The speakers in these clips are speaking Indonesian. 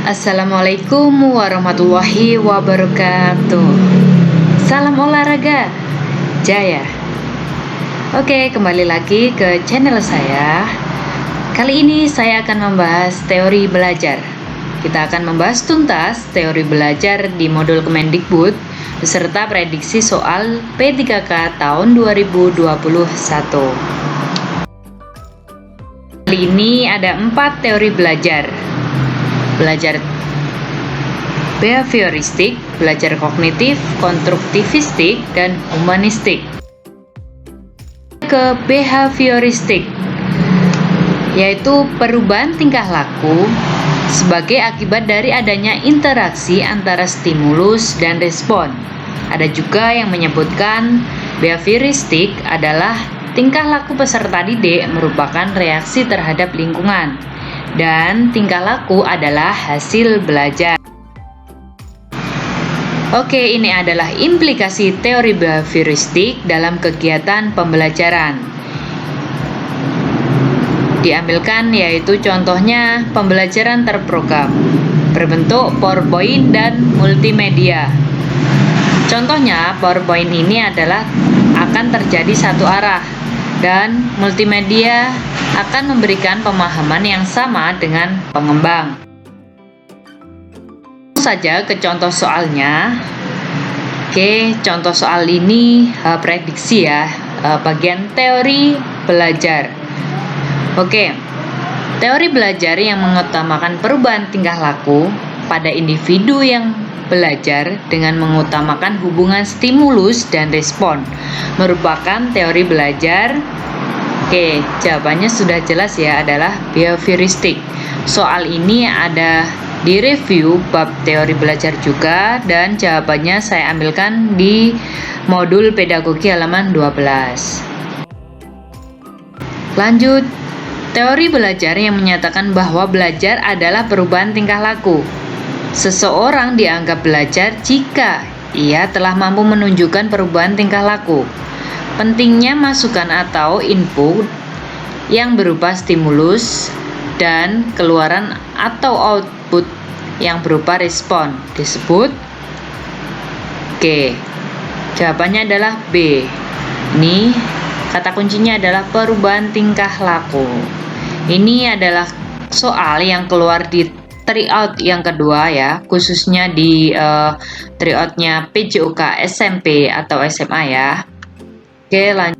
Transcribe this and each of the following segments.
Assalamualaikum warahmatullahi wabarakatuh. Salam olahraga Jaya. Oke, kembali lagi ke channel saya. Kali ini saya akan membahas teori belajar. Kita akan membahas tuntas teori belajar di modul Kemendikbud beserta prediksi soal P3K tahun 2021. Kali ini ada 4 teori belajar. Belajar behavioristik, belajar kognitif, konstruktivistik, dan humanistik. Ke behavioristik, yaitu perubahan tingkah laku sebagai akibat dari adanya interaksi antara stimulus dan respon. Ada juga yang menyebutkan behavioristik adalah tingkah laku peserta didik merupakan reaksi terhadap lingkungan, dan tingkah laku adalah hasil belajar. Oke, ini adalah implikasi teori behavioristik dalam kegiatan pembelajaran. Diambilkan yaitu contohnya pembelajaran terprogram berbentuk PowerPoint dan multimedia. Contohnya PowerPoint ini adalah akan terjadi satu arah, dan multimedia akan memberikan pemahaman yang sama dengan pengembang. Langsung saja ke contoh soalnya. Oke, contoh soal ini prediksi ya, bagian teori belajar. Oke, teori belajar yang mengutamakan perubahan tingkah laku pada individu yang belajar dengan mengutamakan hubungan stimulus dan respon merupakan teori belajar. Oke, jawabannya sudah jelas ya, adalah behavioristik. Soal ini ada di review bab teori belajar juga, dan jawabannya saya ambilkan di modul pedagogi halaman 12. Lanjut, teori belajar yang menyatakan bahwa belajar adalah perubahan tingkah laku. Seseorang dianggap belajar jika ia telah mampu menunjukkan perubahan tingkah laku. Pentingnya masukan atau input yang berupa stimulus dan keluaran atau output yang berupa respon disebut. Oke, jawabannya adalah B. Ini kata kuncinya adalah perubahan tingkah laku. Ini adalah soal yang keluar di tryout yang kedua ya, khususnya di tryoutnya PJOK SMP atau SMA ya. Oke, lanjut.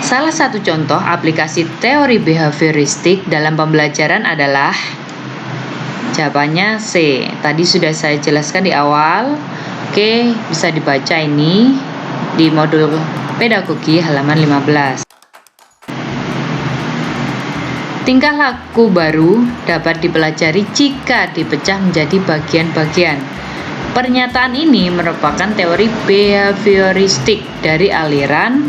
Salah satu contoh aplikasi teori behavioristik dalam pembelajaran adalah, jawabannya C. Tadi sudah saya jelaskan di awal. Oke, bisa dibaca ini di modul pedagogi halaman 15. Tingkah laku baru dapat dipelajari jika dipecah menjadi bagian-bagian. Pernyataan ini merupakan teori behavioristik dari aliran.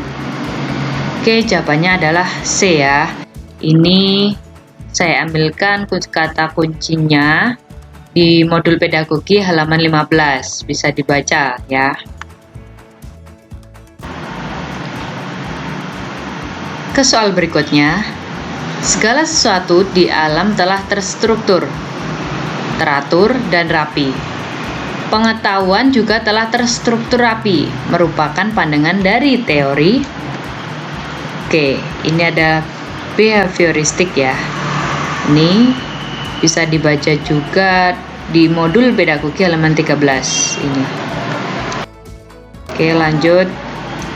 Oke, jawabannya adalah C ya. Ini saya ambilkan kata kuncinya di modul pedagogi halaman 15. Bisa dibaca ya. Ke soal berikutnya. Segala sesuatu di alam telah terstruktur, teratur, dan rapi. Pengetahuan juga telah terstruktur rapi, merupakan pandangan dari teori. Oke, ini ada behavioristik ya. Ini bisa dibaca juga di modul pedagogi halaman 13 ini. Oke, lanjut.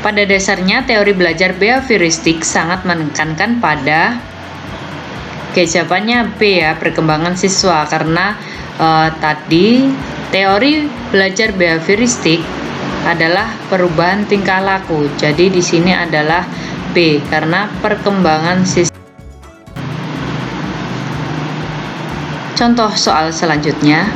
Pada dasarnya teori belajar behavioristik sangat menekankan pada, jawabannya B ya, perkembangan siswa, karena tadi teori belajar behavioristik adalah perubahan tingkah laku. Jadi di sini adalah B karena perkembangan siswa. Contoh soal selanjutnya.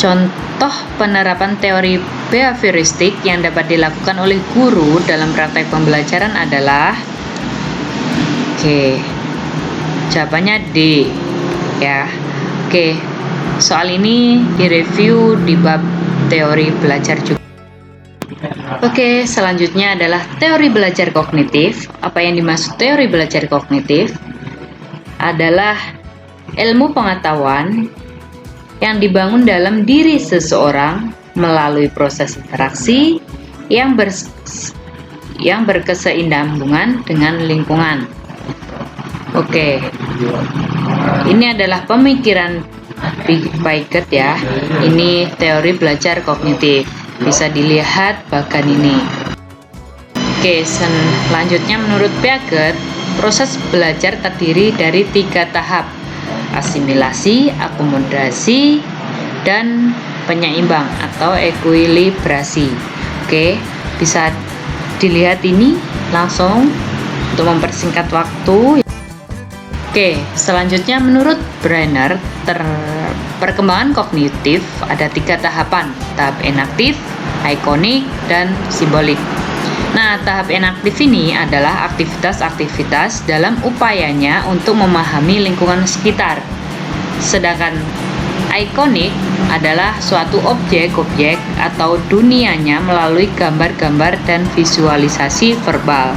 Contoh penerapan teori behavioristik yang dapat dilakukan oleh guru dalam praktek pembelajaran adalah, jawabannya D ya. Oke, soal ini direview di bab teori belajar juga. Oke, selanjutnya adalah teori belajar kognitif. Apa yang dimaksud teori belajar kognitif? Adalah ilmu pengetahuan yang dibangun dalam diri seseorang melalui proses interaksi yang berkesinambungan dengan lingkungan. Oke, ini adalah pemikiran Piaget ya. Ini teori belajar kognitif. Bisa dilihat bagian ini. Oke, selanjutnya menurut Piaget, proses belajar terdiri dari 3 tahap: asimilasi, akomodasi, dan penyeimbang atau ekuilibrasi. Oke, bisa dilihat ini langsung untuk mempersingkat waktu. Oke, selanjutnya menurut Brenner, perkembangan kognitif ada 3 tahapan: tahap enaktif, ikonik, dan simbolik. Nah, tahap enaktif ini adalah aktivitas-aktivitas dalam upayanya untuk memahami lingkungan sekitar. Sedangkan ikonik adalah suatu objek-objek atau dunianya melalui gambar-gambar dan visualisasi verbal.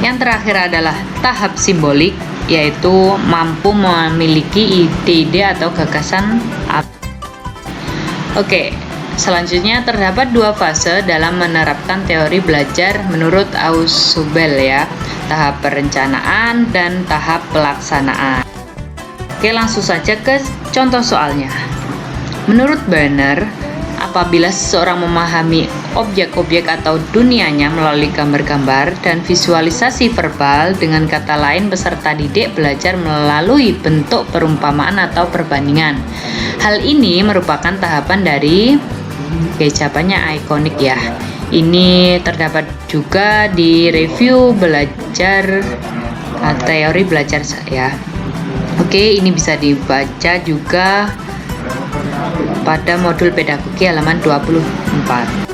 Yang terakhir adalah tahap simbolik, yaitu mampu memiliki ide-ide atau gagasan. Oke, selanjutnya terdapat 2 fase dalam menerapkan teori belajar menurut Ausubel ya, tahap perencanaan dan tahap pelaksanaan. Oke, langsung saja ke contoh soalnya. Menurut Brenner, apabila seseorang memahami objek-objek atau dunianya melalui gambar-gambar dan visualisasi verbal, dengan kata lain peserta didik belajar melalui bentuk perumpamaan atau perbandingan. Hal ini merupakan tahapan dari jawabannya ikonik ya. Ini terdapat juga di review belajar teori belajar ya. Oke, ini bisa dibaca juga pada modul pedagogi halaman 24.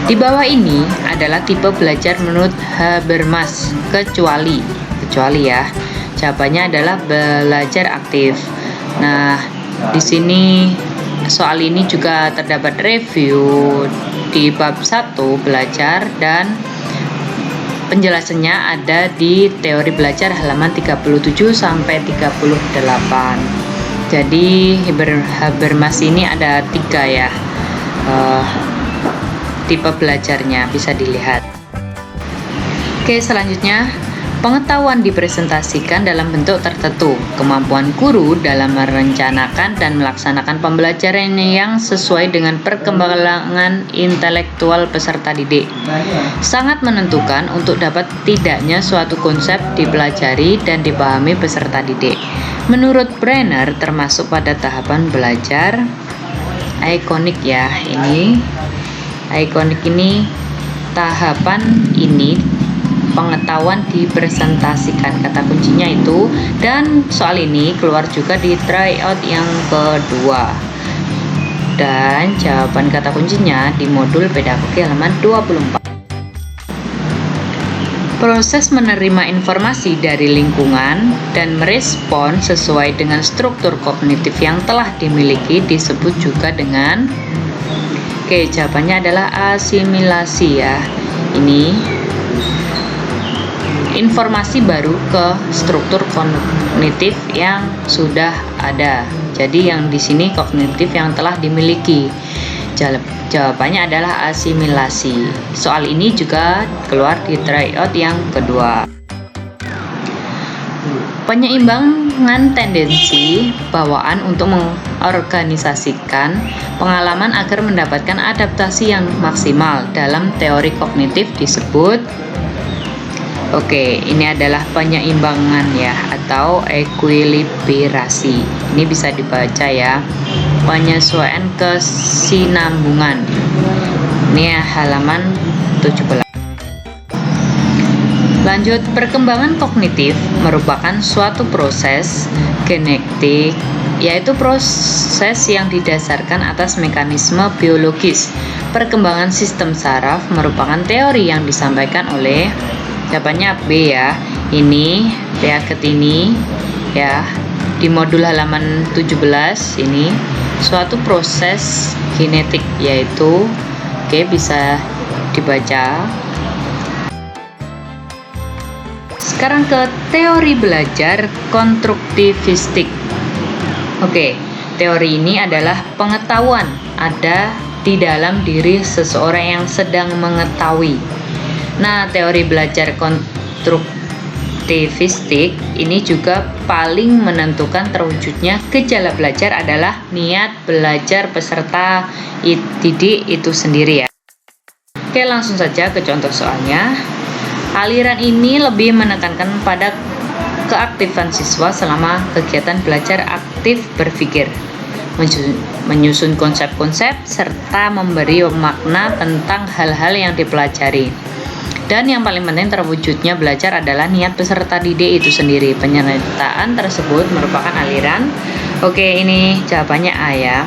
Di bawah ini adalah tipe belajar menurut Habermas, kecuali ya. Jawabannya adalah belajar aktif. Nah, di sini soal ini juga terdapat review di bab 1 belajar, dan penjelasannya ada di teori belajar halaman 37 sampai 38. Jadi Habermas ini ada 3 ya tipe belajarnya, bisa dilihat. Oke, selanjutnya pengetahuan dipresentasikan dalam bentuk tertentu. Kemampuan guru dalam merencanakan dan melaksanakan pembelajaran yang sesuai dengan perkembangan intelektual peserta didik sangat menentukan untuk dapat tidaknya suatu konsep dipelajari dan dipahami peserta didik. Menurut Brenner, termasuk pada tahapan belajar ikonik ya. Ini ikonik ini tahapan ini pengetahuan dipresentasikan, kata kuncinya itu, dan soal ini keluar juga di tryout yang kedua, dan jawaban kata kuncinya di modul pedagogi halaman 24. Proses menerima informasi dari lingkungan dan merespon sesuai dengan struktur kognitif yang telah dimiliki disebut juga dengan jawabannya adalah asimilasi ya. Ini informasi baru ke struktur kognitif yang sudah ada. Jadi yang di sini kognitif yang telah dimiliki. Jawabannya adalah asimilasi. Soal ini juga keluar di tryout yang kedua. Penyeimbangan tendensi bawaan untuk mengorganisasikan pengalaman agar mendapatkan adaptasi yang maksimal dalam teori kognitif disebut. Oke, ini adalah penyeimbangan ya, atau ekuilibrasi. Ini bisa dibaca ya. Penyesuaian kesinambungan. Ini halaman 17. Lanjut, perkembangan kognitif merupakan suatu proses genetik, yaitu proses yang didasarkan atas mekanisme biologis. Perkembangan sistem saraf merupakan teori yang disampaikan oleh jawabannya B ya. Ini Piaget ini ya, di modul halaman 17 ini suatu proses genetik, yaitu bisa dibaca. Sekarang ke teori belajar konstruktivistik. Oke, teori ini adalah pengetahuan ada di dalam diri seseorang yang sedang mengetahui. Nah, teori belajar konstruktivistik ini juga paling menentukan terwujudnya gejala belajar adalah niat belajar peserta didik itu sendiri ya. Oke, langsung saja ke contoh soalnya. Aliran ini lebih menekankan pada keaktifan siswa selama kegiatan belajar aktif berpikir, menyusun konsep-konsep, serta memberi makna tentang hal-hal yang dipelajari. Dan yang paling penting terwujudnya belajar adalah niat peserta didik itu sendiri. Penyertaan tersebut merupakan aliran. Oke, ini jawabannya A ya.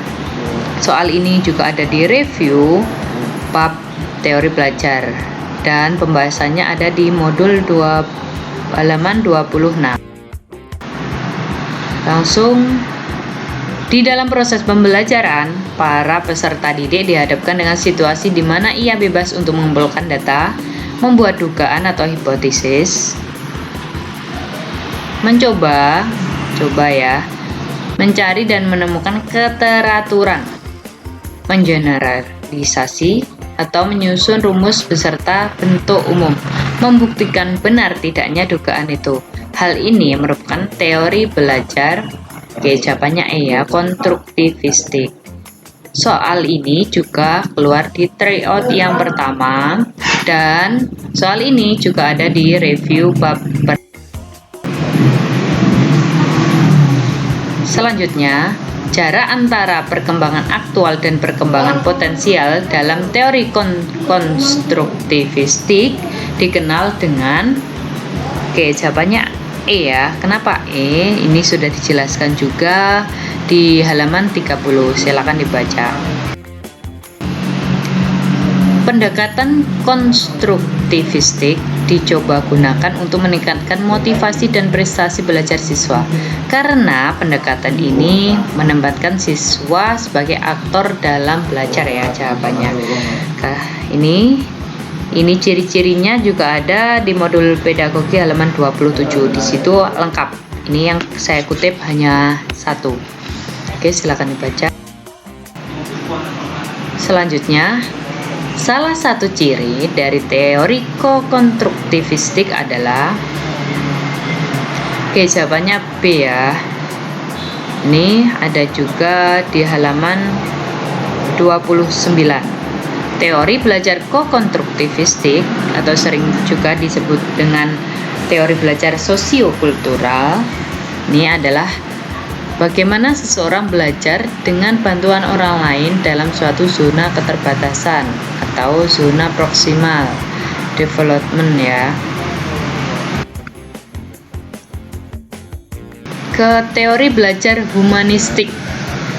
Soal ini juga ada di review bab teori belajar dan pembahasannya ada di modul 2 halaman 26. Langsung di dalam proses pembelajaran, para peserta didik dihadapkan dengan situasi di mana ia bebas untuk mengumpulkan data, membuat dugaan atau hipotesis, mencari dan menemukan keteraturan, mengeneralisasi atau menyusun rumus beserta bentuk umum, membuktikan benar tidaknya dugaan itu. Hal ini merupakan teori belajar. Oke, jawabannya E ya, konstruktivistik. Soal ini juga keluar di tryout yang pertama dan soal ini juga ada di review bab. Selanjutnya, jarak antara perkembangan aktual dan perkembangan potensial dalam teori konstruktivistik dikenal dengan jawabannya E ya. Kenapa E? Ini sudah dijelaskan juga di halaman 30. Silakan dibaca. Pendekatan konstruktivistik dicoba gunakan untuk meningkatkan motivasi dan prestasi belajar siswa. Karena pendekatan ini menempatkan siswa sebagai aktor dalam belajar ya jawabannya. Ini ciri-cirinya juga ada di modul pedagogi halaman 27. Di situ lengkap. Ini yang saya kutip hanya satu. Oke, silakan dibaca. Selanjutnya, salah satu ciri dari teori konstruktivistik adalah jawabannya B ya. Ini ada juga di halaman 29. Teori belajar konstruktivistik atau sering juga disebut dengan teori belajar sosiokultural ini adalah bagaimana seseorang belajar dengan bantuan orang lain dalam suatu zona keterbatasan atau zona proximal development ya. Ke teori belajar humanistik.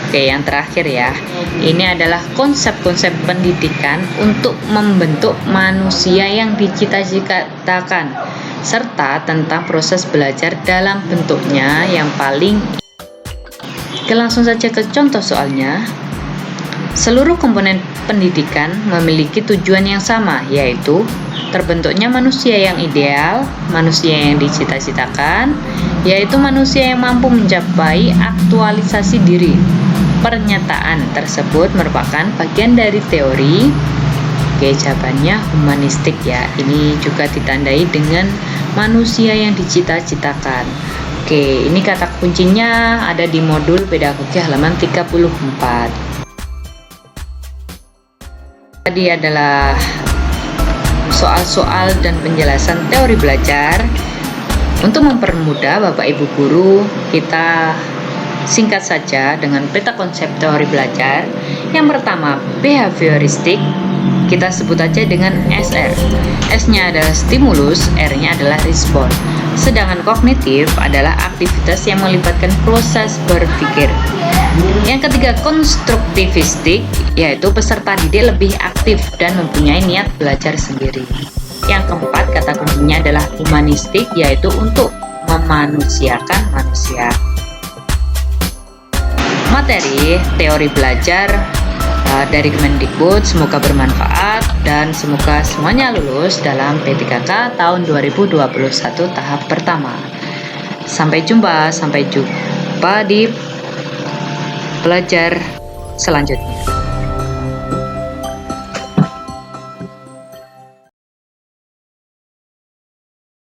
Oke, yang terakhir ya. Ini adalah konsep-konsep pendidikan untuk membentuk manusia yang dicita-citakan serta tentang proses belajar dalam bentuknya yang paling. Oke, langsung saja ke contoh soalnya. Seluruh komponen pendidikan memiliki tujuan yang sama, yaitu terbentuknya manusia yang ideal, manusia yang dicita-citakan, yaitu manusia yang mampu mencapai aktualisasi diri. Pernyataan tersebut merupakan bagian dari teori jawabannya humanistik ya. Ini juga ditandai dengan manusia yang dicita-citakan. Oke, ini kata kuncinya ada di modul pedagogi halaman 34. Tadi adalah soal-soal dan penjelasan teori belajar. Untuk mempermudah Bapak Ibu guru, kita singkat saja dengan peta konsep teori belajar. Yang pertama, behavioristik, kita sebut aja dengan SR. S-nya adalah stimulus, R-nya adalah respon. Sedangkan kognitif adalah aktivitas yang melibatkan proses berpikir. Yang ketiga, konstruktivistik, yaitu peserta didik lebih aktif dan mempunyai niat belajar sendiri. Yang keempat, kata kuncinya adalah humanistik, yaitu untuk memanusiakan manusia. Materi teori belajar dari Kemendikbud semoga bermanfaat dan semoga semuanya lulus dalam P3K tahun 2021 tahap pertama. Sampai jumpa di belajar selanjutnya.